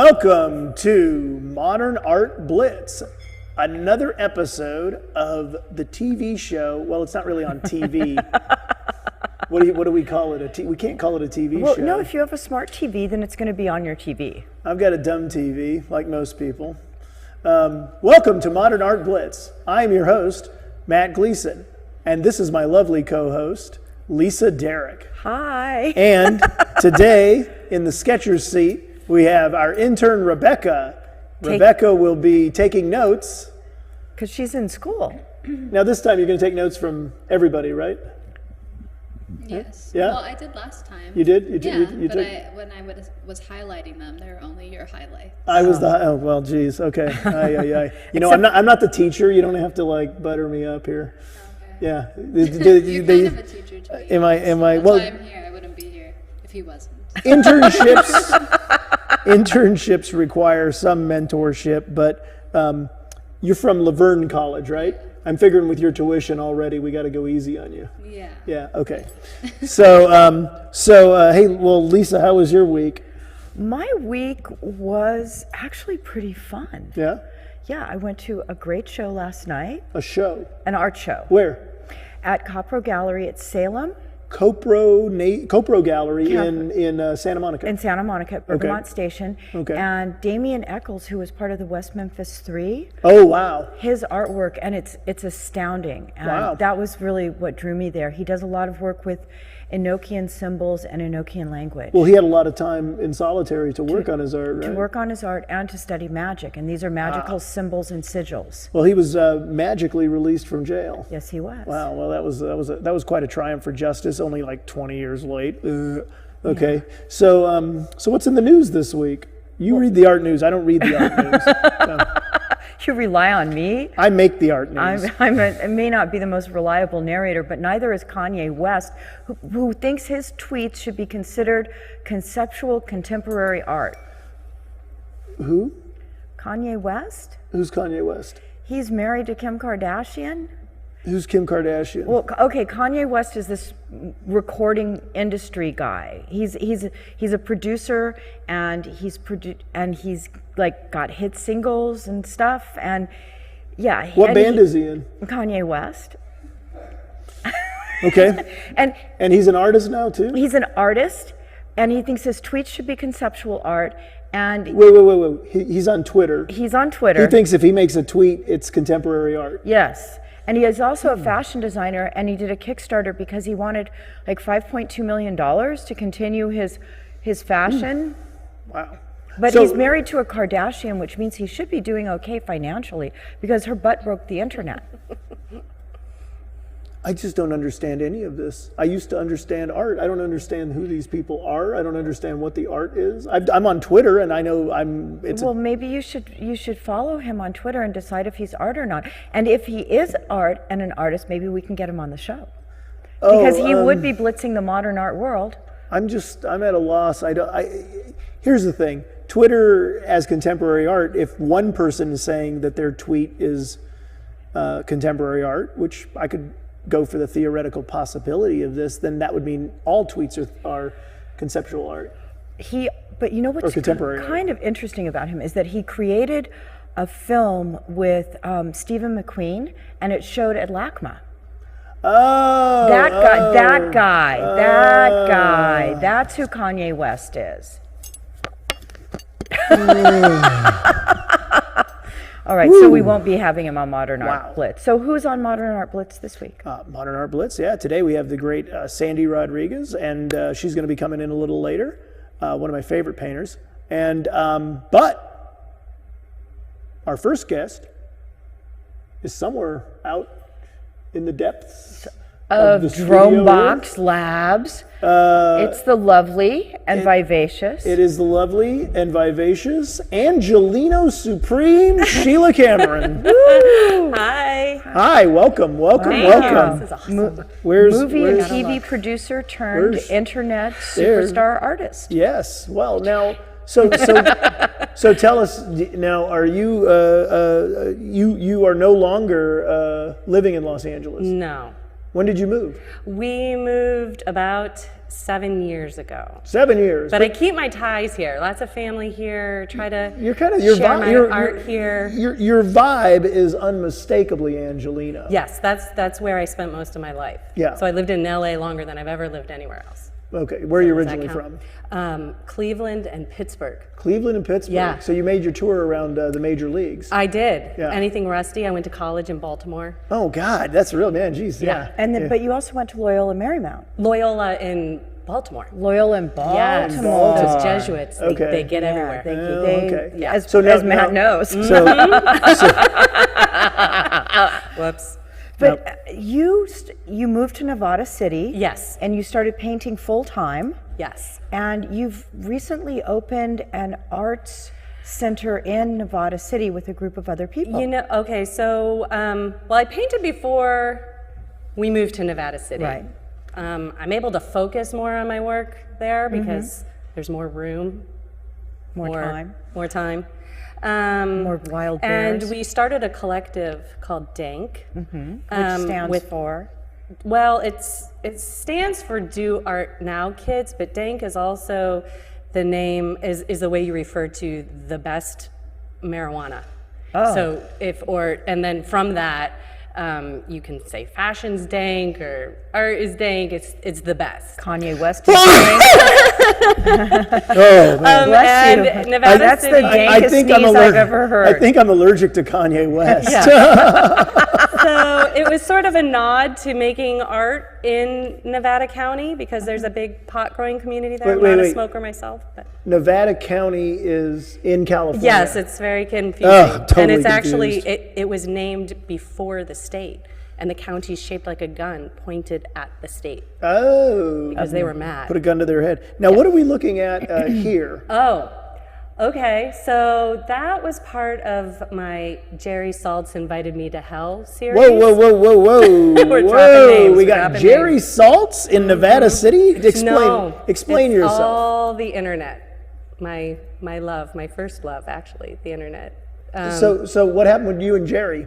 Welcome to Modern Art Blitz, another episode of the TV show. Well, it's not really on TV. What do we call it? We can't call it a TV show. No, if you have a smart TV, then it's going to be on your TV. I've got a dumb TV, like most people. Welcome to Modern Art Blitz. I am your host, Matt Gleason, and this is my lovely co-host, Lisa Derrick. Hi. And today, in the Sketcher's seat, we have our intern Rebekah. Rebekah will be taking notes. Because she's in school. Now this time you're going to take notes from everybody, right? Yes. Yeah? Well, I did last time. You did? When I was highlighting them, they were only your highlights. I was well, geez, okay. You know, I'm not the teacher. You don't have to like butter me up here. Okay. Yeah. You're kind of a teacher to me. Am I? That's Well, why I'm here. I wouldn't be here if he wasn't. Internships require some mentorship, but you're from Laverne College, right? I'm figuring with your tuition already, we got to go easy on you. Yeah. Yeah. Okay. So, hey, well, Lisa, how was your week? My week was actually pretty fun. Yeah. Yeah, I went to a great show last night. A show. An art show. Where? At Copro Gallery at Salem. Copro Gallery in Santa Monica. In Santa Monica at Bergamot Station. Okay. And Damien Eccles, who was part of the West Memphis 3. Oh, wow. His artwork, and it's astounding. And Wow. that was really what drew me there. He does a lot of work with Enochian symbols and Enochian language. Well, he had a lot of time in solitary to work on his art, right? To work on his art and to study magic. And these are magical symbols and sigils. Well, he was magically released from jail. Yes, he was. Wow. Well, that was quite a triumph for justice. Only like 20 years late. Okay. Yeah. So what's in the news this week? You read the art news. I don't read the art news. So. You rely on me. I make the art news. I may not be the most reliable narrator, but neither is Kanye West, who thinks his tweets should be considered conceptual contemporary art. Who? Kanye West? Who's Kanye West? He's married to Kim Kardashian. Who's Kim Kardashian? Well, okay, Kanye West is this recording industry guy. He's a producer, and he's like got hit singles and stuff, and yeah. What band is he in? Kanye West. Okay. and he's an artist now too? He's an artist, and he thinks his tweets should be conceptual art. And wait. He's on Twitter. He's on Twitter. He thinks if he makes a tweet, it's contemporary art. Yes. And he is also a fashion designer, and he did a Kickstarter because he wanted like $5.2 million to continue his fashion. Wow. But he's married to a Kardashian, which means he should be doing okay financially because her butt broke the internet. I just don't understand any of this. I used to understand art. I don't understand who these people are. I don't understand what the art is. I'm on Twitter, and I know maybe you should follow him on Twitter and decide if he's art or not. And if he is art and an artist, maybe we can get him on the show because he would be blitzing the modern art world. I'm at a loss. Here's the thing. Twitter as contemporary art, if one person is saying that their tweet is contemporary art, which I could go for the theoretical possibility of this, then that would mean all tweets are conceptual art. But you know what's kind of interesting about him is that he created a film with Stephen McQueen, and it showed at LACMA. That guy. That's who Kanye West is. All right, so we won't be having him on Modern Art Blitz. So who's on Modern Art Blitz this week? Modern Art Blitz, yeah. Today we have the great Sandy Rodriguez, and she's going to be coming in a little later. One of my favorite painters. And but our first guest is somewhere out in the depths of the Dromebox Labs. It's the lovely and vivacious. It is the lovely and vivacious Angelino Supreme Sheila Cameron. Hi. Hi, welcome. This is awesome. Movie and TV producer turned internet superstar artist. Yes. Well, now, so tell us now. Are you you are no longer living in Los Angeles? No. When did you move? We moved about 7 years ago. 7 years. But I keep my ties here. Lots of family here. Try to You're kind of share my art here. Your vibe is unmistakably Angelina. Yes, that's where I spent most of my life. Yeah. So I lived in LA longer than I've ever lived anywhere else. Okay, where are you Does that originally count? from? Cleveland and Pittsburgh. Cleveland and Pittsburgh. Yeah. So you made your tour around the major leagues. I did. Yeah. Anything rusty. I went to college in Baltimore. Oh God, that's real, man. Jeez, yeah. And then, Yeah. but you also went to Loyola Marymount. Loyola in Baltimore. Loyola in Baltimore. Yes, those Jesuits, Okay. they get Yeah, everywhere. Okay. Yeah. So now- as Matt now- knows. So, Whoops. But you moved to Nevada City. Yes. And you started painting full time. Yes. And you've recently opened an arts center in Nevada City with a group of other people. You know, okay, so, well, I painted before we moved to Nevada City. Right. I'm able to focus more on my work there because there's more room. More time. More time. More wild And bears. we started a collective called DANK. Which stands for? Well, it stands for Do Art Now Kids, but DANK is also the name, is the way you refer to the best marijuana. Oh. So and then from that, you can say fashion's dank or art is dank, it's the best. Kanye West is doing. oh man. Bless you. And Nevada That's the City, dankest sneeze I've ever heard. I think I'm allergic to Kanye West. So it was sort of a nod to making art in Nevada County because there's a big pot growing community there. I'm not a smoker myself, but Nevada County is in California. yes, it's very confusing. Totally and it's actually confused. it was named before the state, and the county's shaped like a gun pointed at the state Oh. because they were mad. Put a gun to their head. Now, what are we looking at here? Oh, okay. So that was part of my Jerry Saltz Invited Me to Hell series. Whoa, whoa, whoa, whoa, whoa. We're Whoa, dropping names, we we're got dropping Jerry names. Saltz in Nevada City? Explain It's yourself. all the internet. My love, my first love, actually, the internet. So what happened with you and Jerry?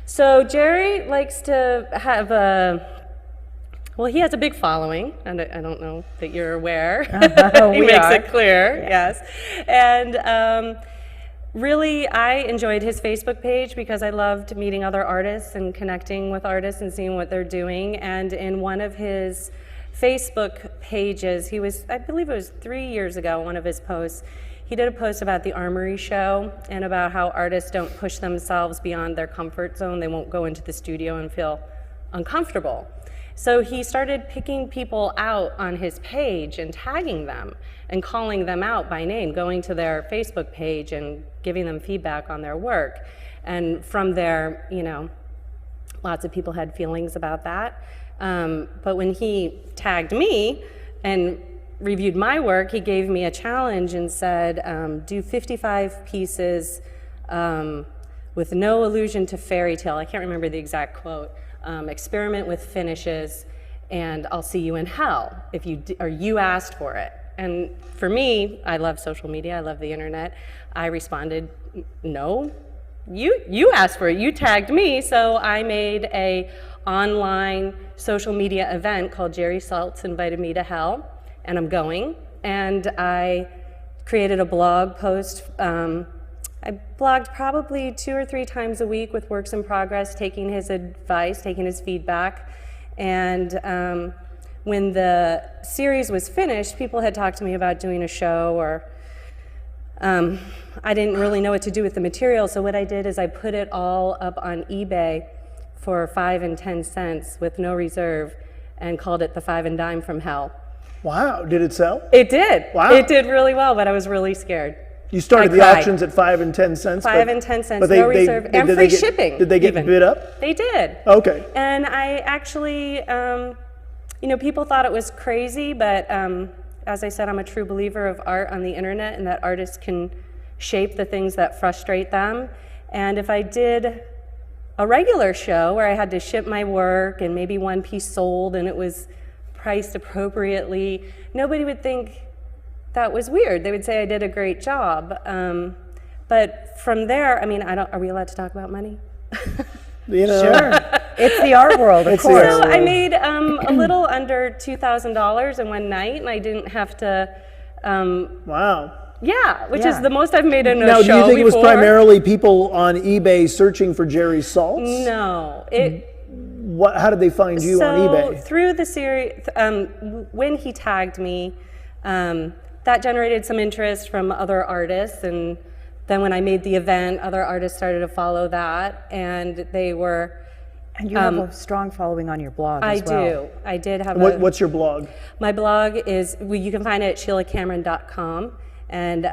So Jerry likes to have he has a big following, and I don't know that you're aware. He makes it clear, yes. And really, I enjoyed his Facebook page because I loved meeting other artists and connecting with artists and seeing what they're doing. And in one of his Facebook pages, I believe it was 3 years ago, one of his posts, he did a post about the Armory show and about how artists don't push themselves beyond their comfort zone. They won't go into the studio and feel uncomfortable. So he started picking people out on his page and tagging them and calling them out by name, going to their Facebook page and giving them feedback on their work. And from there, lots of people had feelings about that. But when he tagged me and reviewed my work, he gave me a challenge and said, do 55 pieces with no allusion to fairy tale. I can't remember the exact quote. Experiment with finishes, and I'll see you in hell if you asked for it. And for me, I love social media, I love the internet. I responded, no, you asked for it, you tagged me, so I made a online social media event called Jerry Saltz Invited Me to Hell, and I'm going. And I created a blog post. I blogged probably 2 or 3 times a week with works in progress, taking his advice, taking his feedback. And when the series was finished, people had talked to me about doing a show, or I didn't really know what to do with the material. So what I did is I put it all up on eBay for 5 and 10 cents with no reserve and called it the 5 and Dime from Hell. Wow, did it sell? It did. Wow. It did really well, but I was really scared. You started I the cried. auctions at 5 and 10 cents? 5 and 10 cents, but no reserve, and free shipping. Did they get even. bid up? They did. Okay. And I actually, people thought it was crazy, but as I said, I'm a true believer of art on the internet and that artists can shape the things that frustrate them. And if I did a regular show where I had to ship my work and maybe one piece sold and it was priced appropriately, nobody would think that was weird. They would say I did a great job. But from there, are we allowed to talk about money? Sure. It's the art world, of It's the course. art So world. I made a little under $2,000 in one night, and I didn't have to. Wow. Yeah, which is Yeah. the most I've made in a Now, show do you think it was before. primarily people on eBay searching for Jerry's salts? No, How did they find you on so eBay? through the series, when he tagged me, that generated some interest from other artists, and then when I made the event, other artists started to follow that, and they were. And you have a strong following on your blog I as well. do. I did have What's your blog? My blog is, you can find it at SheilaCameron.com, and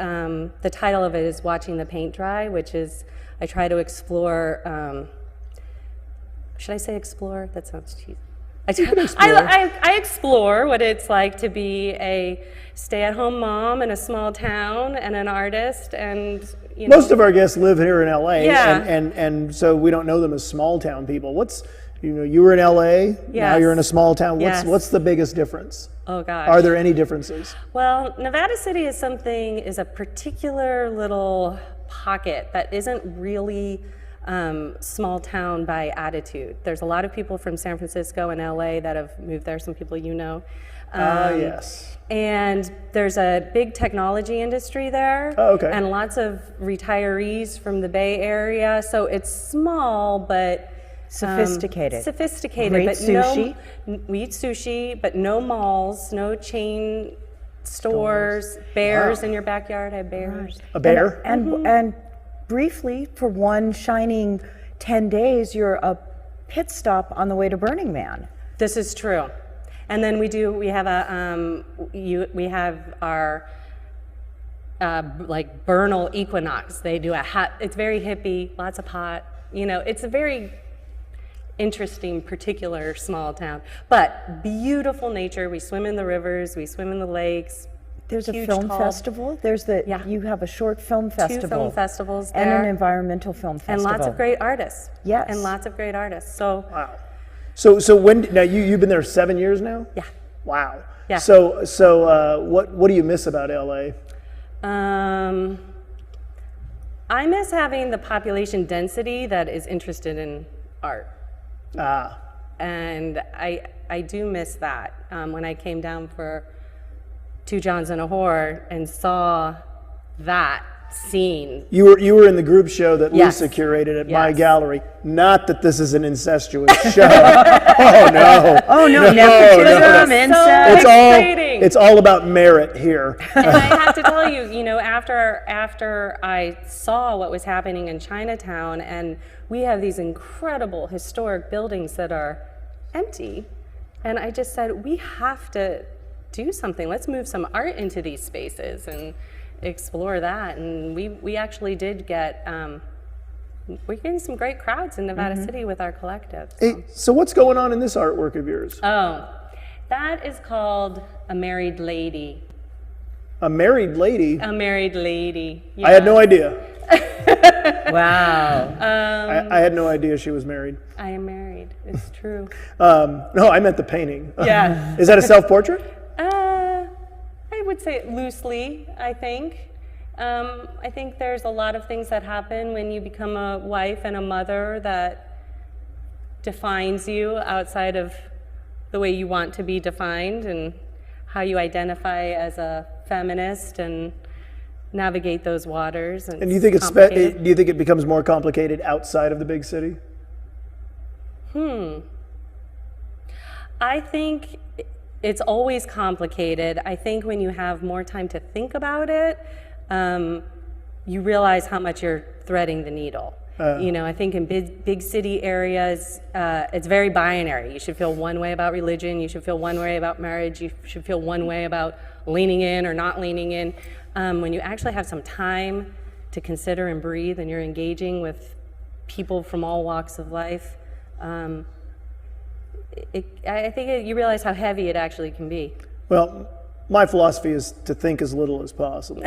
the title of it is Watching the Paint Dry, which is, I try to explore, should I say explore? That sounds cheesy. I explore what it's like to be a stay-at-home mom in a small town and an artist, and Most of our guests live here in LA, Yeah. and so we don't know them as small town people. You were in LA, now Yes. you're in a small town. Yes. What's the biggest difference? Oh gosh. Are there any differences? Well, Nevada City is a particular little pocket that isn't really small town by attitude. There's a lot of people from San Francisco and LA that have moved there, some people you know. Yes. And there's a big technology industry there. Oh, okay. And lots of retirees from the Bay Area. So it's small, but Sophisticated. Sophisticated, Great but sushi. we eat sushi, but no malls, no chain stores, bears in your backyard. I have bears. A bear? And briefly, for one shining 10 days, you're a pit stop on the way to Burning Man. This is true. And then we have our like Bernal Equinox. They do it's very hippie, lots of pot. It's a very interesting, particular small town, but beautiful nature. We swim in the rivers, we swim in the lakes. There's a Huge, film tall- festival. You have a short film festival. 2 film festivals And there. an environmental film And festival. lots of great artists. Yes. And lots of great artists. So Wow. So when now you've been there 7 years now? yeah. Wow. Yeah. So what do you miss about LA? I miss having the population density that is interested in art. And I do miss that. When I came down for 2 Johns and a Whore and saw that scene. You were in the group show that Yes. Lisa curated at my Yes. gallery. Not that this is an incestuous show. Oh no. Oh no, nepotism, no. incest. Exciting. It's all about merit here. And I have to tell you, after I saw what was happening in Chinatown, and we have these incredible historic buildings that are empty, and I just said, we have to do something. Let's move some art into these spaces and explore that. And we actually did get, we're getting some great crowds in Nevada City with our collective. So. Hey, so what's going on in this artwork of yours? Oh, that is called A Married Lady. A married lady? A married lady. I had no idea. Wow. I had no idea she was married. I am married. It's true. No, I meant the painting. Yeah. Is that a self-portrait? I would say loosely, I think. I think there's a lot of things that happen when you become a wife and a mother that defines you outside of the way you want to be defined, and how you identify as a feminist and navigate those waters. And do you think complicated. do you think it becomes more complicated outside of the big city? I think it's always complicated. I think when you have more time to think about it, you realize how much you're threading the needle. I think in big city areas, it's very binary. You should feel one way about religion, you should feel one way about marriage, you should feel one way about leaning in or not leaning in. When you actually have some time to consider and breathe, and you're engaging with people from all walks of life, I think you realize how heavy it actually can be. Well, my philosophy is to think as little as possible.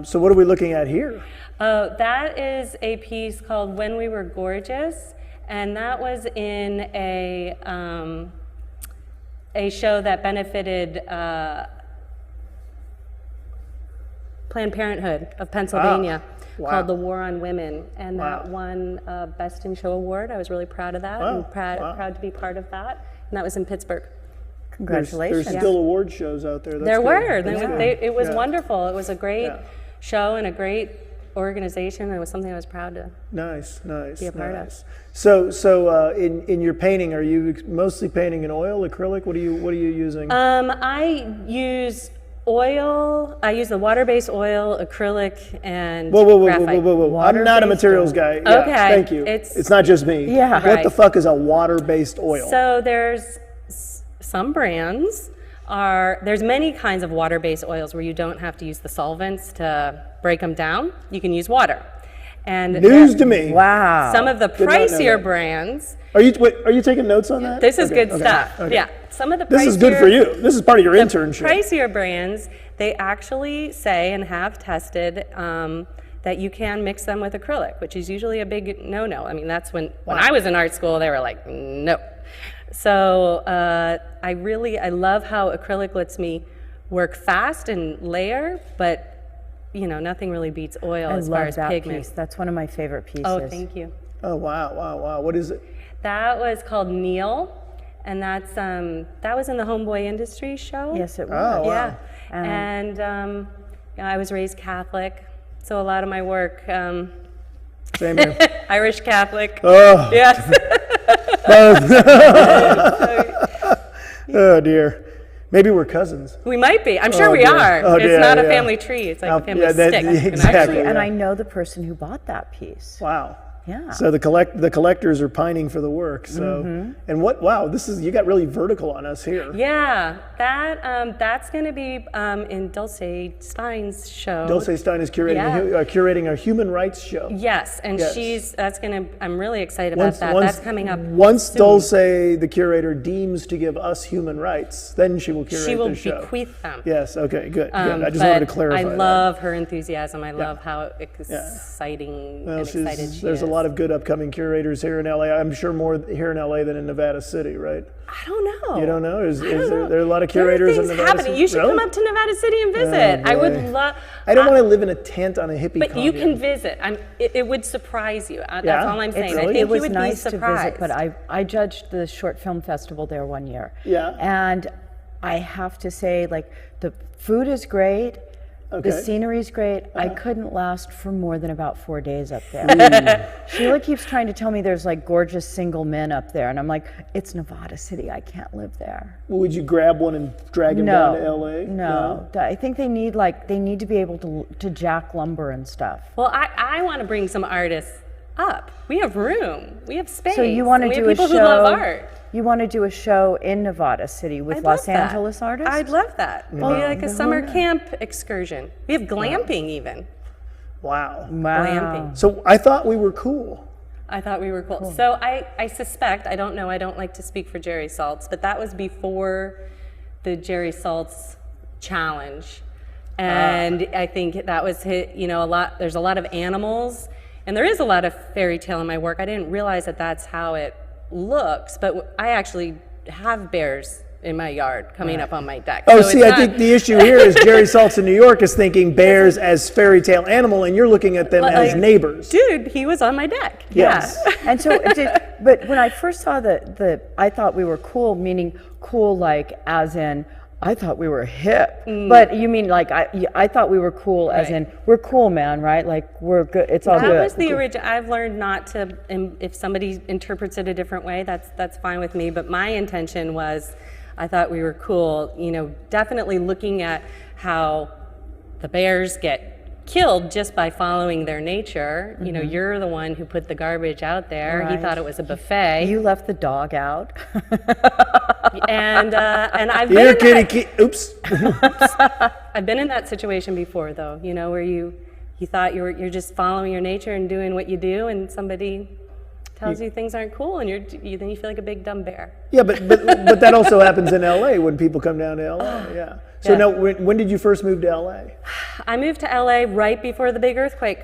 So what are we looking at here? That is a piece called When We Were Gorgeous, and that was in a show that benefited Planned Parenthood of Pennsylvania Wow. called The War on Women, and Wow. that won a Best in Show award. I was really proud of that, Wow. and proud to be part of that. And that was in Pittsburgh. Congratulations. There's still award shows out there. That's There good. were. That's good. It was Yeah. wonderful. It was a great Yeah. show and a great organization. It was something I was proud to. Nice. Be a part of. Nice. So in your painting, are you mostly painting in oil, acrylic? What are you using? I use oil. I use the water-based oil, acrylic, and Whoa! graphite. I'm not a materials guy. Yeah, Okay. Thank you. It's not just me. Yeah. What the Right. fuck is a water-based oil? So there's some brands there's many kinds of water-based oils where you don't have to use the solvents to break them down. You can use water. And News to me. Wow. some of the not know pricier that. brands, Are you taking notes on that? this is Okay, good okay, stuff. okay. Yeah. Some of the This pricier, is good for you. This is part of your internship. pricier brands, they actually say and have tested that you can mix them with acrylic, which is usually a big no-no. I mean, that's when I was in art school, they were like, no. So I love how acrylic lets me work fast and layer, but nothing really beats oil I as far love as that pigment. piece. That's one of my favorite pieces. Oh, thank you. Oh wow! What is it? That was called Neil, and that was in the Homeboy Industries show. Yes, it was. Oh, wow. Yeah, and I was raised Catholic, so a lot of my work, Same here. Irish Catholic. Oh, Yes. oh dear. Maybe we're cousins. We might be. I'm sure we dear. are. Oh, it's dear, not a yeah. family tree. It's like a family yeah, stick. exactly. Actually, and yeah. I know the person who bought that piece. Wow. Yeah. So the collectors are pining for the work. So and wow, you got really vertical on us here. Yeah, that's going to be in Dulce Stein's show. Dulce Stein is curating a human rights show. Yes, and Yes. I'm really excited about that. That's coming up. Once soon. Dulce, the curator, deems to give us human rights, then she will curate She will the show. bequeath them. Yes. Okay. Good. I just wanted to clarify. I that. love her enthusiasm. I love how exciting and excited she There's is. a lot of good upcoming curators here in LA. I'm sure more here in LA than in Nevada City, right? I don't know. You don't know? There are a lot of There are curators in things Nevada happening. City? You should Really? come up to Nevada City and visit. I would boy. love. I don't want to live in a tent on a hippie But you commune. can visit. It would surprise you. That's Yeah? all I'm saying. Really? I think It was you would nice be to surprised. visit, but I judged the short film festival there one year. Yeah. And I have to say, like, the food is great. Okay. The scenery's great. I couldn't last for more than about 4 days up there. Sheila keeps trying to tell me there's like gorgeous single men up there, and I'm like, it's Nevada City. I can't live there. Would you grab one and drag him down to LA? No. I think they need to be able to jack lumber and stuff. Well, I want to bring some artists up. We have room. We have space. So you want to we do have a people show? who love art. You want to do a show in Nevada City with I'd Los love that. Angeles artists? I'd love that. Maybe like a summer camp excursion. We have glamping even. Wow. Wow. Glamping. So I thought we were cool. I thought we were cool. So I suspect, I don't know, I don't like to speak for Jerry Saltz, but that was before the Jerry Saltz challenge. And I think that was there's a lot of animals, and there is a lot of fairy tale in my work. I didn't realize that that's how it looks, but I actually have bears in my yard coming up on my deck. Oh, So see, it's I not- think the issue here is Jerry Saltz in New York is thinking bears as fairy tale animal, and you're looking at them as like, neighbors. Dude, he was on my deck. Yes. Yeah. And so, but when I first saw I thought we were cool, meaning cool like as in, I thought we were hip. But you mean like, I thought we were cool as Right. in, we're cool, man, right? Like, we're good, it's all That good. was the original. I've learned not to, if somebody interprets it a different way, that's fine with me. But my intention was, I thought we were cool, definitely looking at how the bears get killed just by following their nature. You're the one who put the garbage out there. He Right. thought it was a buffet. You left the dog out. and I've Here, been in kitty, oops. I've been in that situation before, though. Where you thought you're just following your nature and doing what you do, and somebody tells you things aren't cool, and then you feel like a big dumb bear. Yeah, but that also happens in LA when people come down to LA. Yeah. So Yeah. now, when did you first move to LA? I moved to LA right before the big earthquake.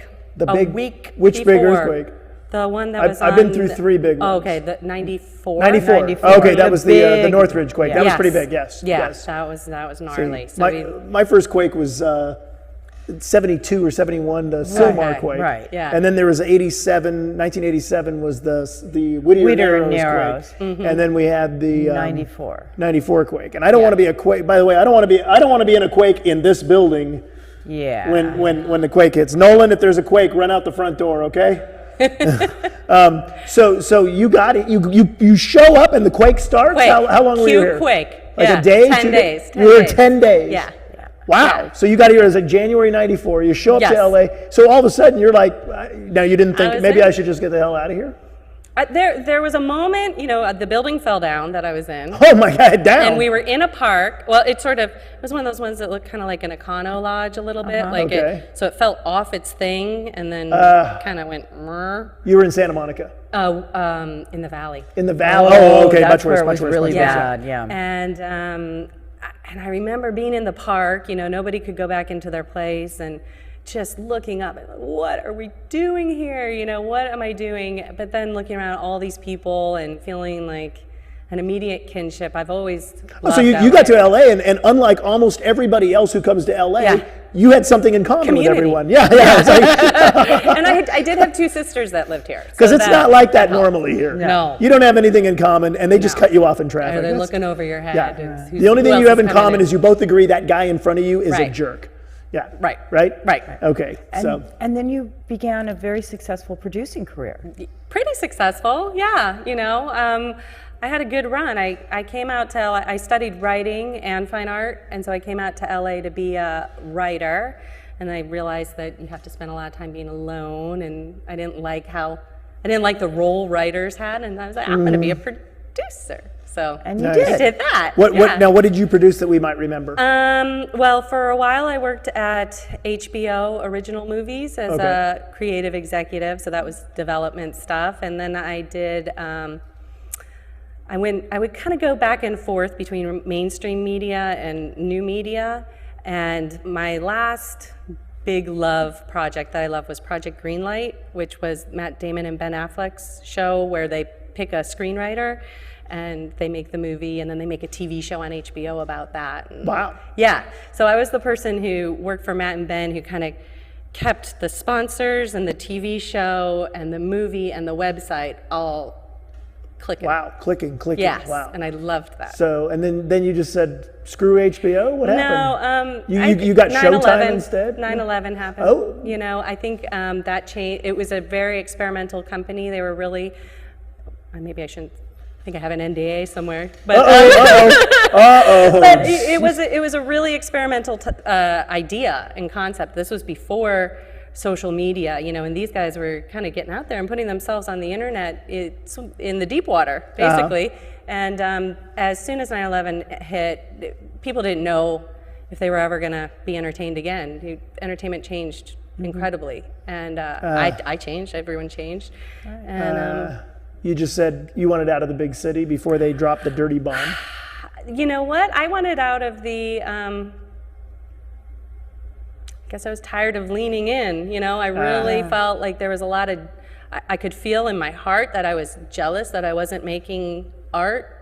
A week Which before. big earthquake? The one that was I've been through 3 big ones. Oh, okay, the 94. 94. 94. Okay, that was the big- Northridge quake. That was Yes. pretty big. Yes. Yeah, Yes. that was gnarly. So My first quake was 72 or 71, the Sylmar quake. right. Yeah. And then there was 1987 was the Whittier Narrows quake. And then we had the 94 quake. And I don't want to be a quake. By the way, I don't want to be in a quake in this building. Yeah. When the quake hits. Nolan, if there's a quake, run out the front door, okay? So you got it. You show up and the quake starts. Quake. How long were you here? Quake. Like yeah. a day? 10 days. 10 you were days. 10 days. Yeah. Wow. Yeah. So you got here as like January '94. You show up Yes. to LA. So all of a sudden you're like, now you didn't think maybe I should just get the hell out of here? There was a moment, the building fell down that I was in. Oh my God, down. And we were in a park. Well, it was one of those ones that looked kind of like an Econo Lodge a little bit. Okay. So it fell off its thing and then kind of went, You were in Santa Monica. in the valley. In the valley. Oh, okay, that's much worse. where it was Much worse. really much worse. bad. Yeah. And I remember being in the park, nobody could go back into their place and just looking up, what are we doing here? What am I doing? But then looking around at all these people and feeling like an immediate kinship. I've always loved So you LA. got to LA and unlike almost everybody else who comes to LA, Yeah. you had something in common with Community. everyone. Yeah. It's like, And I did have two sisters that lived here. because so it's not like that normally here. No. You don't have anything in common, and they just cut you off in traffic. They're That's- looking over your head. Yeah. It's The only who thing else you have in coming common is you both agree that guy in front of you is a Right. jerk. Yeah. Right. Right? Right. Okay. So And then you began a very successful producing career. Pretty successful, yeah. I had a good run. I came out to LA, I studied writing and fine art, and so I came out to LA to be a writer, and I realized that you have to spend a lot of time being alone, and I didn't like the role writers had, and I was like, I'm going to be a producer. So And you Nice. did. I did that. what did you produce that we might remember? Well, for a while I worked at HBO Original Movies as a creative executive, so that was development stuff. And then I did, I would kind of go back and forth between mainstream media and new media. And my last big love project that I loved was Project Greenlight, which was Matt Damon and Ben Affleck's show where they pick a screenwriter and they make the movie, and then they make a TV show on HBO about that. And Wow. yeah, so I was the person who worked for Matt and Ben who kind of kept the sponsors and the TV show and the movie and the website all clicking. Wow. Clicking. Yes, Wow. and I loved that. So, and then you just said, screw HBO? What happened? No, You got 9/11 Showtime instead? 9/11 happened. Oh. I think that changed. It was a very experimental company. They were really, maybe I shouldn't, I think I have an NDA somewhere. But, but it was a really experimental idea and concept. This was before social media, and these guys were kind of getting out there and putting themselves on the internet in the deep water, basically. And as soon as 9/11 hit, people didn't know if they were ever going to be entertained again. Entertainment changed incredibly, and I changed. Everyone changed, and. You just said you wanted out of the big city before they dropped the dirty bomb. You know what? I wanted out of the, I guess I was tired of leaning in. I really felt like there was a lot of, I could feel in my heart that I was jealous that I wasn't making art.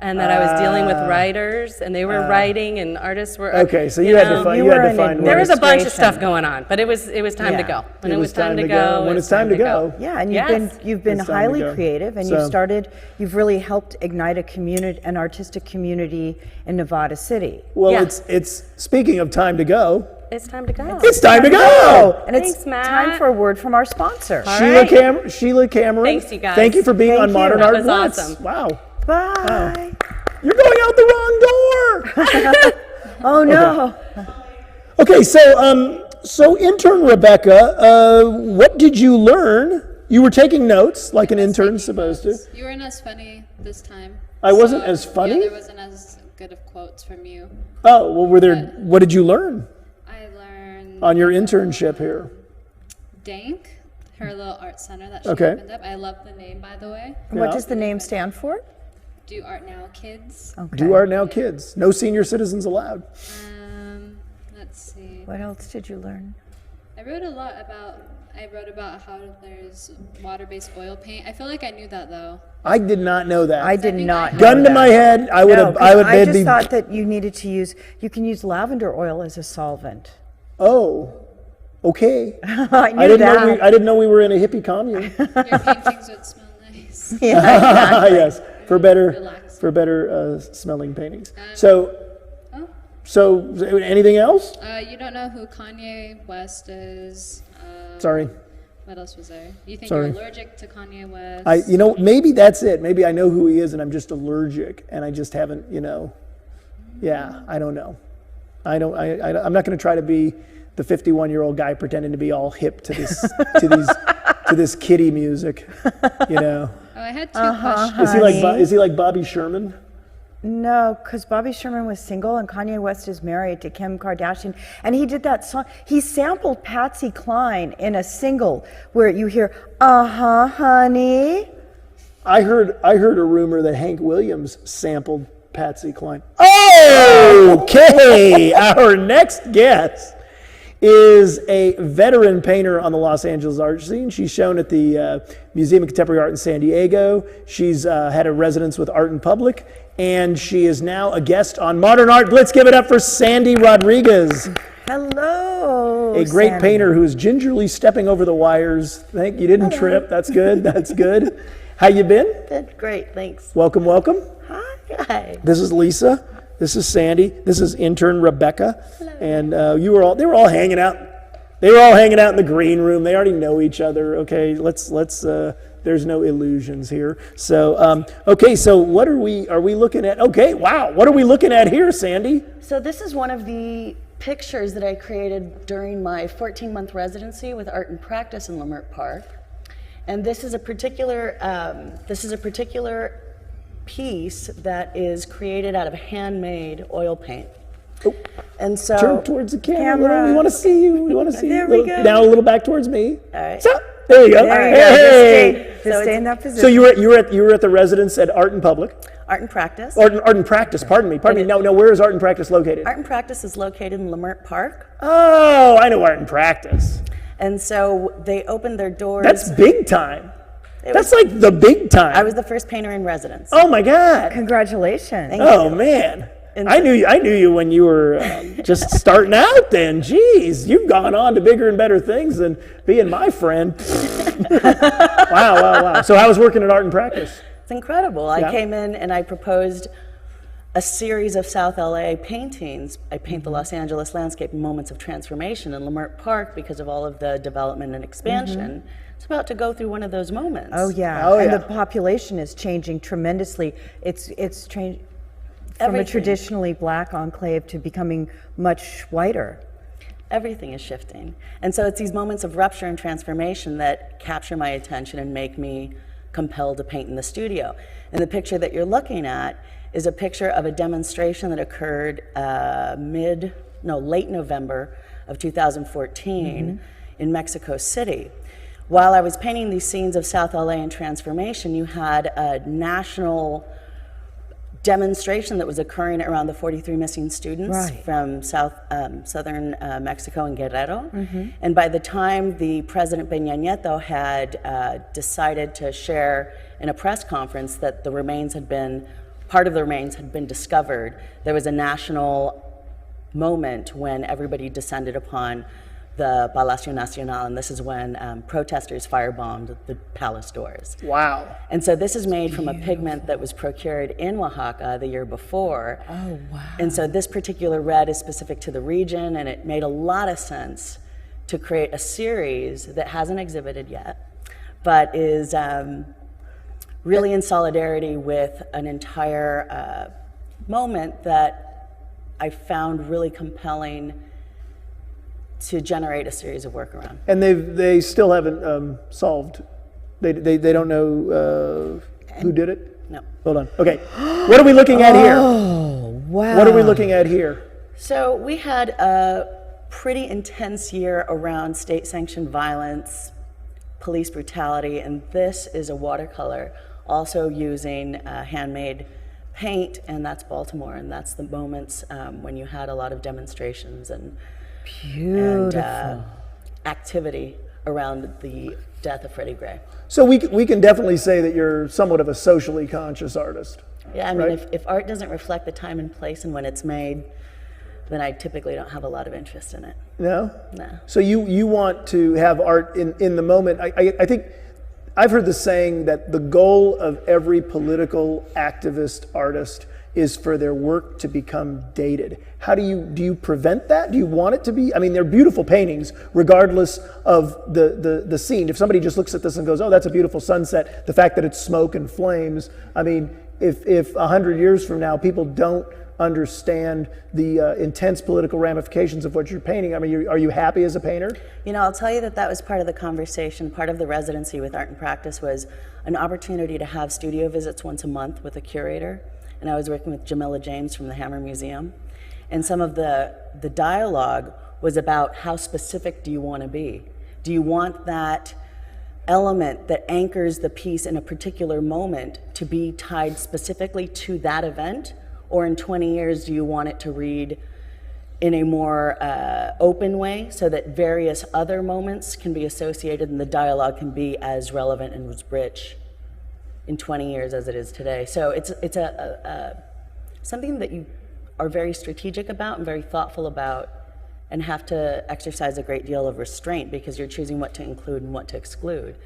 And that I was dealing with writers, and they were writing, and artists were. Okay, so you had to find. There was a bunch of stuff going on, but it was time to go. When it was time to go. When it's time to go. Yeah, and you've been It's time to highly go. creative, and you've really helped ignite an artistic community in Nevada City. Well, Yeah. it's speaking of time to go. It's time to go. It's time to go. And it's Thanks, Matt. time for a word from our sponsor. All Sheila right. Sheila Cameron. Thanks, you guys. Thank you for being Thank on you. Modern That Art was Blitz. awesome. Wow. Bye. You're going out the wrong door. Oh no. Okay, so intern Rebekah, what did you learn? You were taking notes like an intern's supposed to. You weren't as funny this time. I wasn't as funny? Yeah, there wasn't as good of quotes from you. Oh, well, what did you learn I learned on your internship here? Dank, her little art center that she Okay. opened up. I love the name, by the way. What Yeah. does the name stand for? Do Art Now Kids. Do Art Now Kids. No senior citizens allowed. Let's see. What else did you learn? I wrote about how there's water-based oil paint. I feel like I knew that though. I did not know that. I did not. Gun know to that. my head, I would No, have. 'cause I would. I just thought that you can use lavender oil as a solvent. Oh, Okay. I knew I that. didn't know we were in a hippie commune. Your paintings would smell nice. Yes, for better Relax. smelling paintings. So anything else? You don't know who Kanye West is. Sorry. What else was there? You think Sorry. you're allergic to Kanye West? Maybe that's it. Maybe I know who he is and I'm just allergic and I just haven't, yeah, I don't know. I'm not going to try to be the 51-year-old guy pretending to be all hip to this, to this kiddie music, Oh, I had two questions. Is he like Bobby Sherman? No, because Bobby Sherman was single and Kanye West is married to Kim Kardashian. And he did that song. He sampled Patsy Cline in a single where you hear, honey. I heard a rumor that Hank Williams sampled Patsy Cline. Okay, our next guest is a veteran painter on the Los Angeles art scene. She's shown at the Museum of Contemporary Art in San Diego. She's had a residence with Art in Public, and she is now a guest on Modern Art Blitz. Give it up for Sandy Rodriguez. Hello. A great Sandy. painter who's gingerly stepping over the wires. Thank you didn't trip. That's good. That's good. How you been? Good, great, thanks. Welcome, welcome. Hi. This is Lisa. This is Sandy. This is intern Rebekah. Hello. And they were all hanging out. They were all hanging out in the green room. They already know each other. Okay, let's there's no illusions here. So okay, so what are we looking at? Okay, wow. What are we looking at here, Sandy? So this is one of the pictures that I created during my 14-month residency with Art and Practice in Leimert Park. And this is a particular piece that is created out of handmade oil paint. Oh. And so Turn towards the camera. We want to see you. We want to see There you. we go. Down a little back towards me. All right. So, there you go. There you Hey. go. Just stay in that position. So you were at the residence at Art in Public. Art and Practice. Art and Practice. Pardon me. No. Where is Art and Practice located? Art and Practice is located in Leimert Park. Oh, I know Art and Practice. And so they opened their doors. That's big time. That's was- like the big time. I was the first painter in residence. Oh my God. Congratulations. Oh man. And I knew you when you were just starting out. Then, geez, you've gone on to bigger and better things than being my friend. Wow. So, how was working at Art and Practice? It's incredible. Yeah. I came in and I proposed a series of South LA paintings. I paint the Los Angeles landscape in moments of transformation in Leimert Park because of all of the development and expansion. It's about to go through one of those moments. Oh yeah. Oh, and yeah. the population is changing tremendously. It's changed from a Everything. traditionally black enclave to becoming much whiter. Everything is shifting. And so it's these moments of rupture and transformation that capture my attention and make me compelled to paint in the studio. And the picture that you're looking at is a picture of a demonstration that occurred late November of 2014 in Mexico City. While I was painting these scenes of South LA and transformation, you had a national demonstration that was occurring around the 43 missing students Right. from southern Mexico and Guerrero. And by the time the President Peña Nieto had decided to share in a press conference that part of the remains had been discovered, there was a national moment when everybody descended upon the Palacio Nacional, and this is when protesters firebombed the palace doors. Wow. And so this is made from a pigment that was procured in Oaxaca the year before. Oh wow. And so this particular red is specific to the region, and it made a lot of sense to create a series that hasn't exhibited yet, but is really in solidarity with an entire moment that I found really compelling to generate a series of work around. And they still haven't solved. They don't know who did it. No. Hold on. Okay. What are we looking at here? Oh wow. What are we looking at here? So we had a pretty intense year around state-sanctioned violence, police brutality, and this is a watercolor also using handmade paint, and that's Baltimore, and that's the moments when you had a lot of demonstrations and activity around the death of Freddie Gray. So we can definitely say that you're somewhat of a socially conscious artist. Yeah, I mean, Right. if art doesn't reflect the time and place and when it's made, then I typically don't have a lot of interest in it. No? No. So you want to have art in the moment. I think I've heard the saying that the goal of every political activist artist is for their work to become dated. How do you prevent that? Do you want it to be? I mean, they're beautiful paintings regardless of the scene. If somebody just looks at this and goes, oh, that's a beautiful sunset, the fact that it's smoke and flames, I mean, if 100 years from now people don't understand the intense political ramifications of what you're painting, I mean, are you happy as a painter? You know, I'll tell you that was part of the conversation. Part of the residency with Art and Practice was an opportunity to have studio visits once a month with a curator. And I was working with Jamila James from the Hammer Museum. And some of the dialogue was about how specific do you want to be? Do you want that element that anchors the piece in a particular moment to be tied specifically to that event? Or in 20 years, do you want it to read in a more open way so that various other moments can be associated and the dialogue can be as relevant and as rich in 20 years as it is today? So it's something that you are very strategic about and very thoughtful about, and have to exercise a great deal of restraint because you're choosing what to include and what to exclude.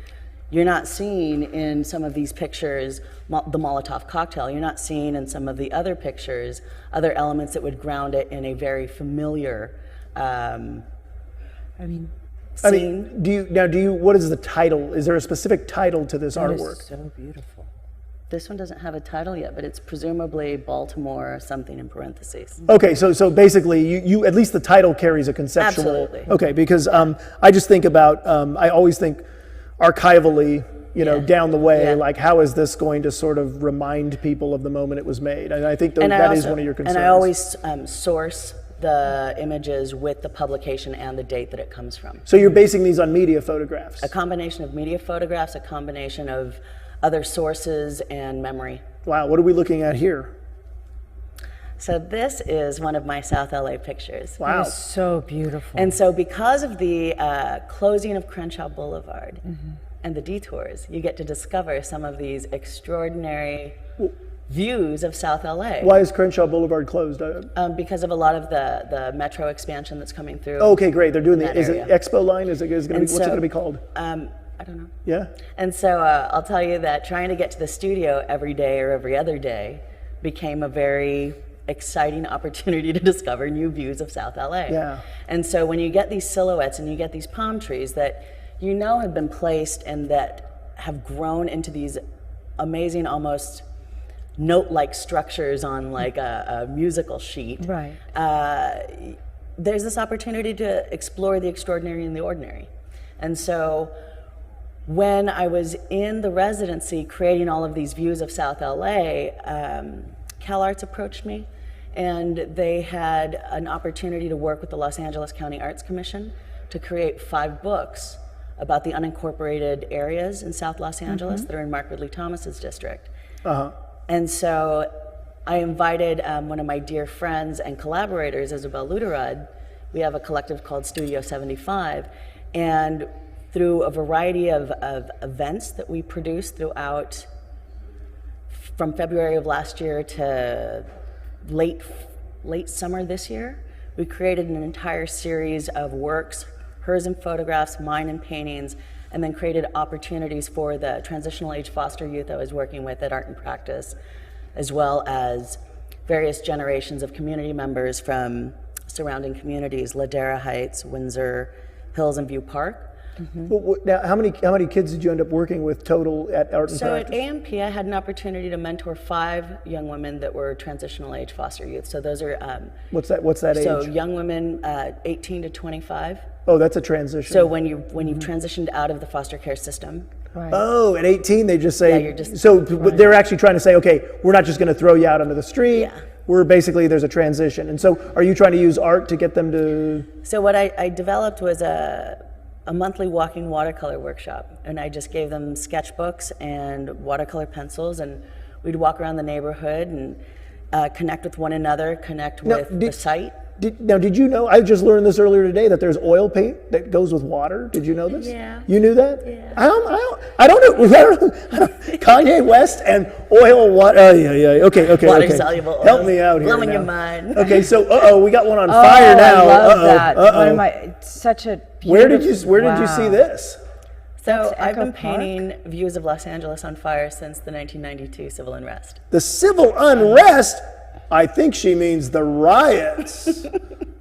You're not seeing in some of these pictures the Molotov cocktail. You're not seeing in some of the other pictures other elements that would ground it in a very familiar scene. What is the title? Is there a specific title to this artwork? Is so beautiful. This one doesn't have a title yet, but it's presumably Baltimore something in parentheses. Okay, so basically, you at least the title carries a conceptual. Absolutely. Okay, because I just think about I always think archivally, down the way, like how is this going to sort of remind people of the moment it was made? And I think that is one of your concerns. And I always source the images with the publication and the date that it comes from. So you're basing these on media photographs? A combination of media photographs, a combination of other sources and memory. Wow, what are we looking at here? So this is one of my South LA pictures. Wow. It is so beautiful. And so because of the closing of Crenshaw Boulevard and the detours, you get to discover some of these extraordinary views of South LA. Why is Crenshaw Boulevard closed? Because of a lot of the metro expansion that's coming through. Okay, great. They're doing that is it area. Expo line? What's it going to be called? I don't know. Yeah. And so I'll tell you that trying to get to the studio every day or every other day became a very exciting opportunity to discover new views of South LA. Yeah. And so when you get these silhouettes and you get these palm trees that have been placed and that have grown into these amazing, almost note-like structures on like a musical sheet, right. There's this opportunity to explore the extraordinary and the ordinary. And so when I was in the residency creating all of these views of South LA, CalArts approached me, and they had an opportunity to work with the Los Angeles County Arts Commission to create 5 books about the unincorporated areas in South Los Angeles that are in Mark Ridley Thomas's district. And so I invited one of my dear friends and collaborators, Isabel Luderud. We have a collective called Studio 75, and through a variety of events that we produced throughout, from February of last year to late summer this year, we created an entire series of works, hers in photographs, mine in paintings, and then created opportunities for the transitional age foster youth I was working with at Art and Practice, as well as various generations of community members from surrounding communities, Ladera Heights, Windsor Hills, and View Park. Now, how many kids did you end up working with total at Art and Practice? So at AMP, I had an opportunity to mentor 5 young women that were transitional age foster youth. So those are what's that age? So young women 18 to 25. Oh, that's a transition. So when you've transitioned out of the foster care system. Right. Oh, at 18 they just say. Yeah, you're just so they're actually trying to say, okay, we're not just going to throw you out onto the street. Yeah. We're basically, there's a transition. And so are you trying to use art to get them to? So what I developed was a monthly walking watercolor workshop, and I just gave them sketchbooks and watercolor pencils, and we'd walk around the neighborhood and connect with one another, connect with the site. Did you know, I just learned this earlier today, that there's oil paint that goes with water? Did you know this? Yeah. You knew that? Yeah. I don't know. Kanye West and oil, water. Okay. Water soluble oils. Help me out here. Blowing now. your mind. Okay, so we got one on fire now. I love that. One of my, such a Where did you wow. see this? So That's I've Echo been painting views of Los Angeles on fire since the 1992 civil unrest. The civil unrest, I think she means the riots.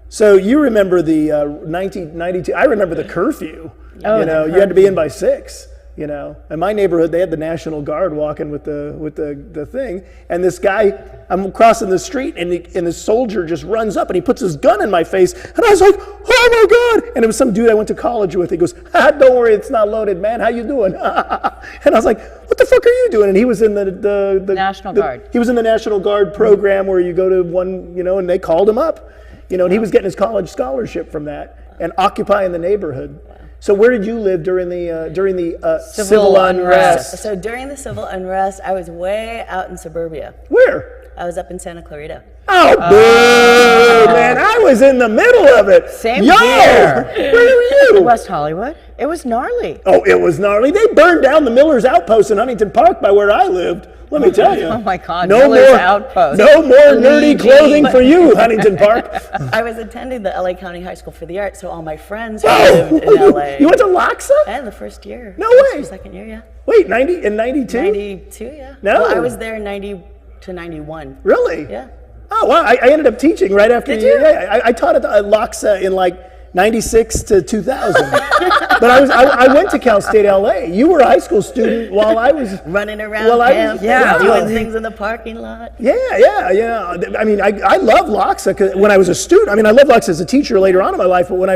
So you remember the 1992, I remember the curfew. Oh, you know, you had to be in by 6. You know, in my neighborhood, they had the National Guard walking with the thing, and this guy, I'm crossing the street, and the soldier just runs up and he puts his gun in my face, and I was like, oh my God! And it was some dude I went to college with. He goes, don't worry, it's not loaded, man. How you doing? And I was like, what the fuck are you doing? And he was in the National Guard. He was in the National Guard program where you go to one, you know, and they called him up, you know, and he was getting his college scholarship from that and occupying the neighborhood. So where did you live during the civil unrest? So during the civil unrest, I was way out in suburbia. Where? I was up in Santa Clarita. Oh, boo, man! I was in the middle of it. Same Yo, here. Where were you? West Hollywood. It was gnarly. Oh, it was gnarly. They burned down the Miller's Outpost in Huntington Park by where I lived. Let me tell you. Oh my God, No Miller's more Outpost. No more nerdy clothing for you, Huntington Park. I was attending the LA County High School for the Arts, so all my friends who lived in LA. You went to Loxa? And the first year. No way. Second year, yeah. Wait, 90 in 92? 92, yeah. No. Well, I was there 90 to 91. Really? Yeah. Oh, wow. I ended up teaching right after. Did you? Yeah, I taught at Loxa in like 96 to 2000. But I went to Cal State LA. You were a high school student while I was Running around Well, I was- campus, yeah. doing things in the parking lot. Yeah. I mean, I love Loxa 'cause when I was a student. I mean, I loved Loxa as a teacher later on in my life. But when I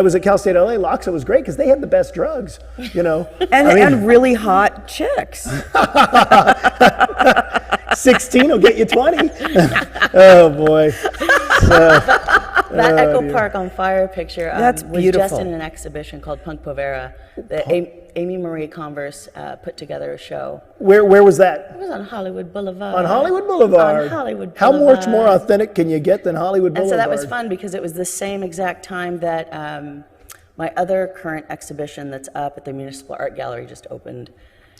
was at Cal State LA, Loxa was great because they had the best drugs. You know, And really hot chicks. 16 will get you 20. Oh boy. That Echo Park on Fire picture That's was just beautiful. in an exhibition called Punk Povera that Amy Marie Converse put together a show. Where was that? It was on Hollywood Boulevard. On Hollywood Boulevard. On Hollywood How Boulevard. much more authentic can you get than Hollywood And Boulevard? so that was fun because it was the same exact time that my other current exhibition that's up at the Municipal Art Gallery just opened.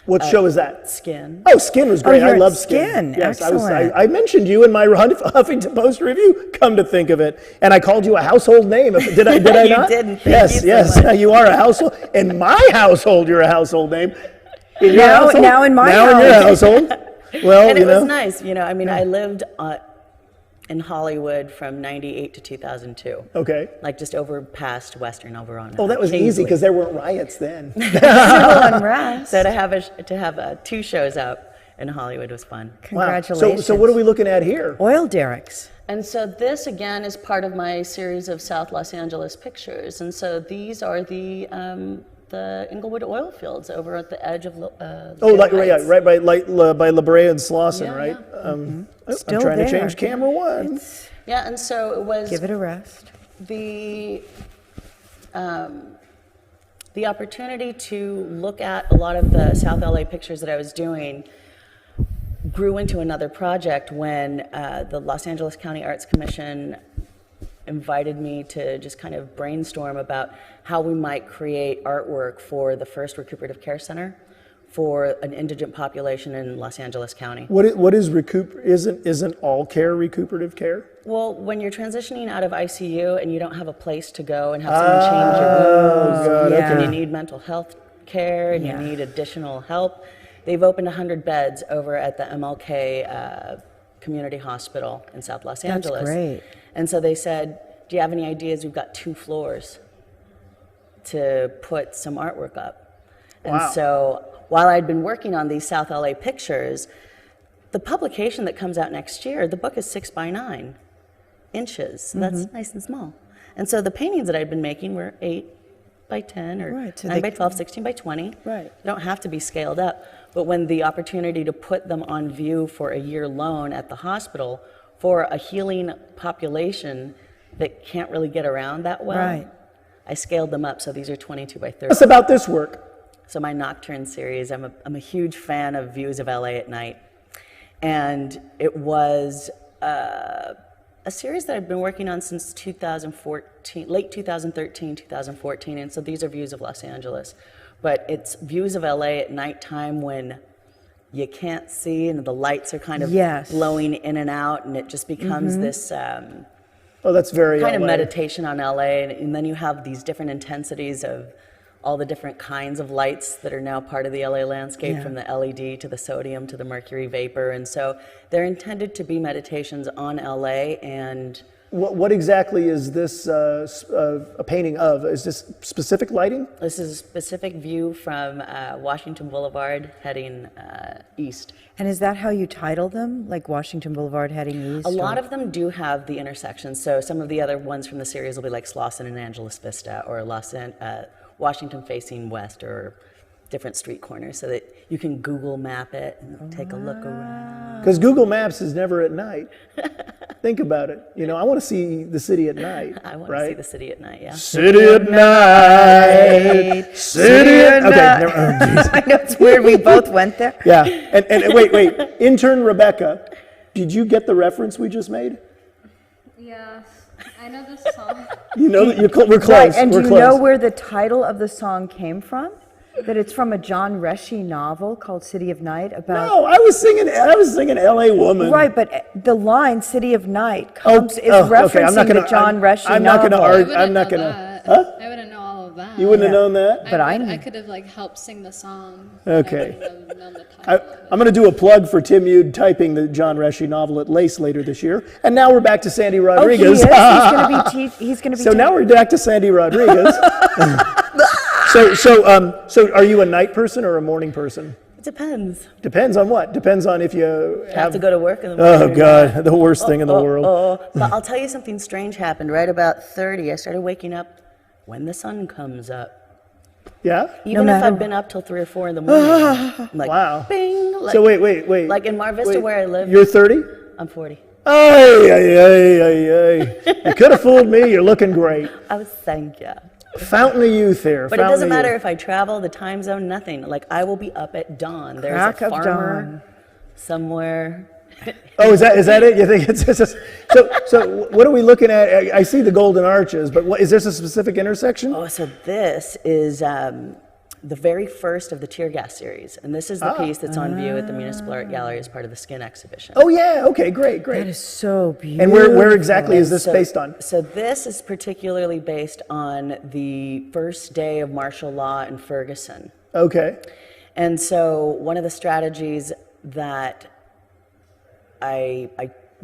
What show is that? Skin. Oh, Skin was great. you're I at love Skin. Yes, Excellent. I mentioned you in my Huffington Post review. Come to think of it, and I called you a household name. Did I You not? didn't. Thank Yes, you so yes. much. You are a household. In my household, you're a household name. In your Now- household? now in my Now in your household. Well, And you it know. was nice, you know. I mean, I lived in Hollywood from '98 to 2002, Okay. like just over past Western over on. Oh, that was easy Kingsley. because there weren't riots then. Civil unrest. So to have 2 shows up in Hollywood was fun. Wow. Congratulations. So what are we looking at here? Oil derricks. And so this again is part of my series of South Los Angeles pictures. And so these are the Inglewood oil fields over at the edge of Oh, like right by La Brea and Slauson, Yeah, right? I'm Still trying to there. change camera 1. Yeah, and so it was Give it a rest. the opportunity to look at a lot of the South LA pictures that I was doing grew into another project when the Los Angeles County Arts Commission invited me to just kind of brainstorm about how we might create artwork for the first recuperative care center for an indigent population in Los Angeles County. What is isn't all care recuperative care? Well, when you're transitioning out of ICU and you don't have a place to go and have someone change your wounds, God, Yeah. and you need mental health care and Yeah. you need additional help, they've opened 100 beds over at the MLK Community Hospital in South Los Angeles. great. And so they said, do you have any ideas? We've got 2 floors to put some artwork up. And Wow. so while I'd been working on these South LA pictures, the publication that comes out next year, the book is 6 by 9 inches. So that's nice and small. And so the paintings that I'd been making were 8 by 10 or Right, so 9 they by can- 12, 16 by 20. Right. They don't have to be scaled up. But when the opportunity to put them on view for a year loan at the hospital for a healing population that can't really get around that well, Right. I scaled them up. So these are 22 by 30. Tell us about this work. So my Nocturne series, I'm a huge fan of views of LA at night. And it was a a series that I've been working on since 2014, late 2013, 2014, and so these are views of Los Angeles. But it's views of LA at nighttime when you can't see and the lights are kind of blowing in and out, and it just becomes this that's very kind of LA. meditation on LA. And then you have these different intensities of all the different kinds of lights that are now part of the LA landscape, from the LED to the sodium to the mercury vapor. And so they're intended to be meditations on LA. And What exactly is this a painting of? Is this specific lighting? this is a specific view from Washington Boulevard heading east. And is that how you title them, like Washington Boulevard heading east? A lot of them do have the intersections. So some of the other ones from the series will be like Slauson and Angeles Vista, or Washington facing west, or different street corners, so that you can Google map it and take a look around. Because Google Maps is never at night. Think about it. You know, I want to see the city at night. I want to see the city at night, yeah. City at night. City at night. Okay, never, I know, it's weird, we both went there. yeah. And wait. Intern Rebekah, did you get the reference we just made? Yeah, I know this song. You know that we're close. Right, and we're do you close. know where the title of the song came from? That it's from a John Reschy novel called City of Night about... No, I was singing LA Woman. Right, but the line "City of Night" is referencing the John Reschy I'm not going to novel. argue. I'm not going to. Huh? I wouldn't know all of that. You wouldn't have known that? But I could have helped sing the song. Okay. I wouldn't have known the title. I'm going to do a plug for Tim Yude typing the John Reschy novel at Lace later this year. And now we're back to Sandy Rodriguez. Oh, he is? He's going to be So now we're back to Sandy Rodriguez. So are you a night person or a morning person? It depends. Depends on what? Depends on if you Have to go to work in the morning. Oh God, the worst thing in the world. But I'll tell you something strange happened. Right about 30, I started waking up when the sun comes up. Yeah? Even if I've been up till 3 or 4 in the morning. I'm like, Wow. bing. Like, So wait. Like in Mar Vista where I live, You're 30? I'm 40. Ay. You could have fooled me. You're looking great. I was thank you. Fountain of youth here. But it doesn't matter if I travel, the time zone, nothing. Like I will be up at dawn. There's Crack a of farmer dawn. somewhere. Oh, is that it? You think it's just, so what are we looking at? I see the Golden Arches, but is this a specific intersection? Oh, so this is the very first of the tear gas series, and this is the piece that's on view at the Municipal Art Gallery as part of the Skin exhibition. Oh yeah, okay, great. That is so beautiful. And where exactly is this based on? So this is particularly based on the first day of martial law in Ferguson. Okay. And so one of the strategies that one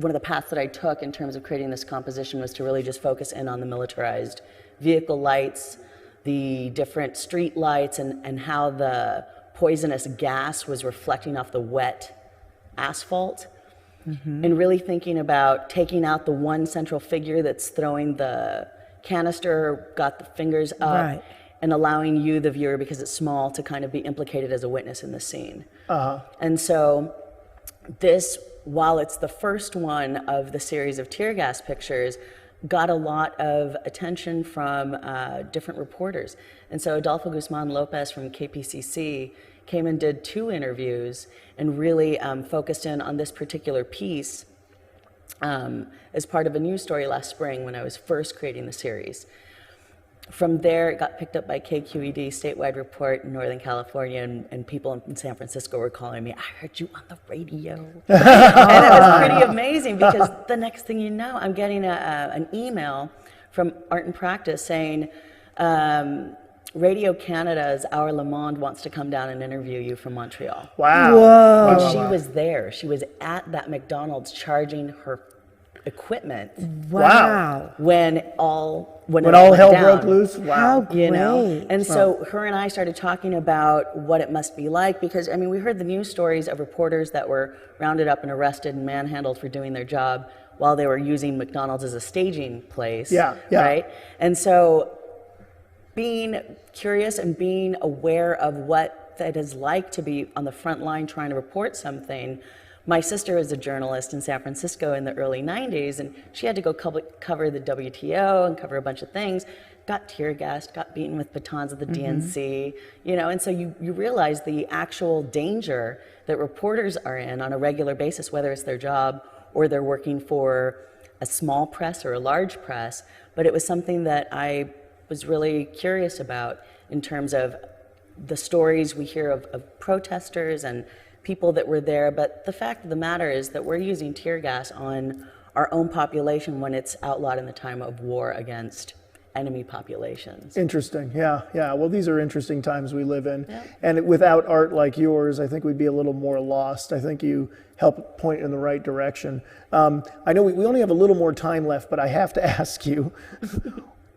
of the paths that I took in terms of creating this composition was to really just focus in on the militarized vehicle lights, the different street lights, and how the poisonous gas was reflecting off the wet asphalt. And really thinking about taking out the one central figure that's throwing the canister, got the fingers up, Right. and allowing you, the viewer, because it's small, to kind of be implicated as a witness in the scene. And so this, while it's the first one of the series of tear gas pictures, got a lot of attention from different reporters. And so Adolfo Guzman Lopez from KPCC came and did 2 interviews and really focused in on this particular piece as part of a news story last spring when I was first creating the series. From there, it got picked up by KQED, statewide report in Northern California, and people in San Francisco were calling me, I heard you on the radio. And it was pretty amazing because the next thing you know, I'm getting an email from Art and Practice saying, Radio Canada's Our Le Monde wants to come down and interview you from Montreal. Wow. Whoa. And she was there. She was at that McDonald's charging her equipment. Wow. When all When all went hell down. broke loose? Wow. How great. You know, and so her and I started talking about what it must be like, because I mean, we heard the news stories of reporters that were rounded up and arrested and manhandled for doing their job while they were using McDonald's as a staging place. Yeah. Right. And so, being curious and being aware of what that is like to be on the front line trying to report something. My sister is a journalist in San Francisco in the early 90s, and she had to go cover the WTO and cover a bunch of things, got tear gassed, got beaten with batons at the DNC, you know, and so you realize the actual danger that reporters are in on a regular basis, whether it's their job or they're working for a small press or a large press, but it was something that I was really curious about in terms of the stories we hear of protesters and people that were there, but the fact of the matter is that we're using tear gas on our own population when it's outlawed in the time of war against enemy populations. Interesting. Yeah. Well, these are interesting times we live in. Yeah. And without art like yours, I think we'd be a little more lost. I think you help point in the right direction. I know we only have a little more time left, but I have to ask you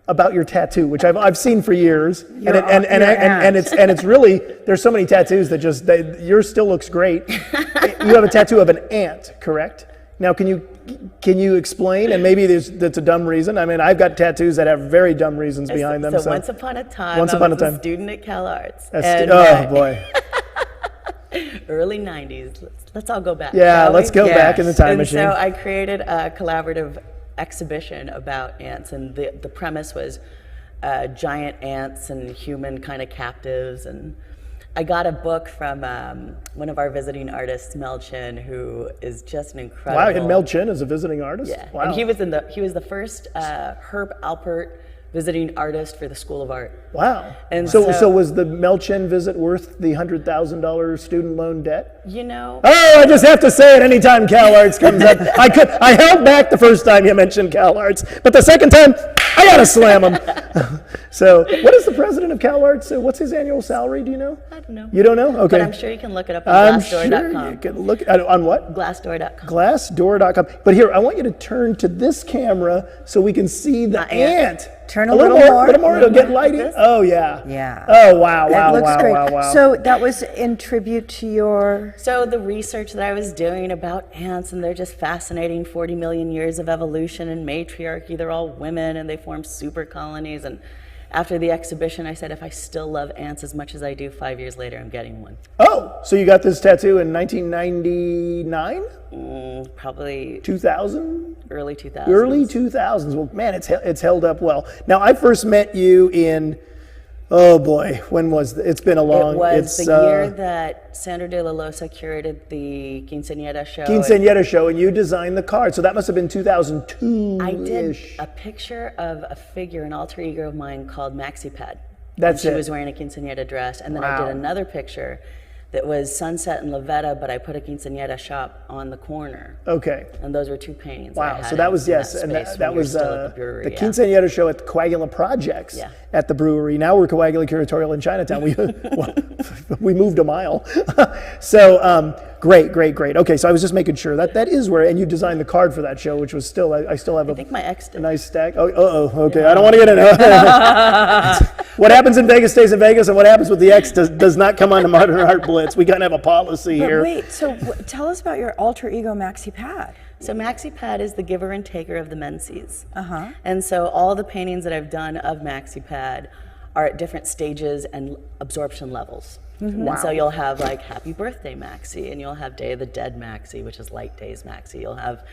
about your tattoo, which I've seen for years, and it's really, there's so many tattoos that yours still looks great. You have a tattoo of an ant, correct? Now, can you explain? And maybe that's a dumb reason. I mean, I've got tattoos that have very dumb reasons behind them. So once upon a time, I was a student at Cal Arts. Oh boy. Early 90s. Let's all go back. Yeah, let's go back in the time machine. So I created a collaborative exhibition about ants, and the premise was giant ants and human kind of captives. And I got a book from one of our visiting artists, Mel Chin, who is just an incredible. Wow, and Mel Chin is a visiting artist? Yeah, wow. And he was the first Herb Alpert visiting artist for the School of Art. Wow. And so was the Mel Chin visit worth the $100,000 student loan debt? You know. Oh, I just have to say it anytime Cal Arts comes up. I held back the first time you mentioned Cal Arts, but the second time, I gotta slam him. So, what is the president of Cal Arts? What's his annual salary? Do you know? I don't know. You don't know? Okay. But I'm sure you can look it up on Glassdoor.com. I'm sure you can look on what? Glassdoor.com. Glassdoor.com. But here, I want you to turn to this camera so we can see the ant. Turn a little more. A little more. It'll get lighting. Oh yeah. Yeah. Oh wow! Wow! It looks wow! great. Wow! Wow! So that was in tribute to your. So the research that I was doing about ants, and they're just fascinating 40 million years of evolution and matriarchy. They're all women, and they form super colonies. And after the exhibition, I said, if I still love ants as much as I do 5 years later, I'm getting one. Oh, so you got this tattoo in 1999? Probably 2000? Early 2000s. Early 2000s. Well, man, it's held up well. Now, I first met you in, oh boy, when was it? It's been a long. It was the year that Sandra De La Losa curated the Quinceañera show. Quinceañera show, and you designed the card. So that must have been 2002-ish. I did a picture of a figure, an alter ego of mine called Maxi Pad. That's it. She was wearing a quinceañera dress, and then I did another picture that was Sunset and Lavetta, but I put a quinceañera shop on the corner. Okay. And those were two paintings. Wow. So that was, yes, and that was the Quinceañera show at the Coagula Projects at the brewery. Now we're Coagula Curatorial in Chinatown. We moved a mile. So great. Okay, so I was just making sure that is where, and you designed the card for that show, which was still, I still have I think my ex did. A nice stack. Oh, okay. I don't want to get into it. What happens in Vegas stays in Vegas, and what happens with the ex does not come on to Modern Art Blitz. We gotta have a policy here. Wait, so tell us about your alter ego Maxi Pad. So Maxi Pad is the giver and taker of the Menses. And so all the paintings that I've done of Maxi Pad are at different stages and absorption levels. Wow. And so you'll have like Happy Birthday Maxi, and you'll have Day of the Dead Maxi, which is Light Days Maxi. You'll have,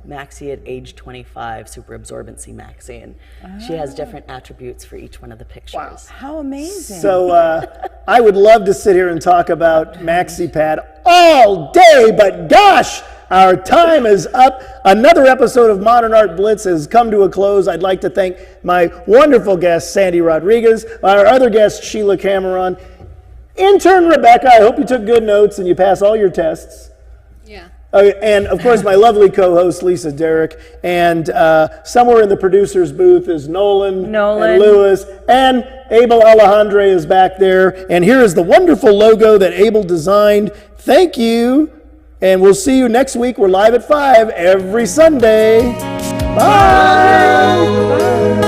Maxi at age 25, super absorbency Maxi, and she has different attributes for each one of the pictures. Wow. How amazing. So I would love to sit here and talk about Maxi Pad all day, but gosh, our time is up. Another episode of Modern Art Blitz has come to a close. I'd like to thank my wonderful guest, Sandy Rodriguez, our other guest, Sheila Cameron, Intern Rebekah. I hope you took good notes and you passed all your tests. Yeah. And of course, my lovely co-host, Lisa Derrick. And somewhere in the producer's booth is Nolan. And Lewis. And Abel Alejandre is back there. And here is the wonderful logo that Abel designed. Thank you. And we'll see you next week. We're live at 5 every Sunday. Bye. Bye.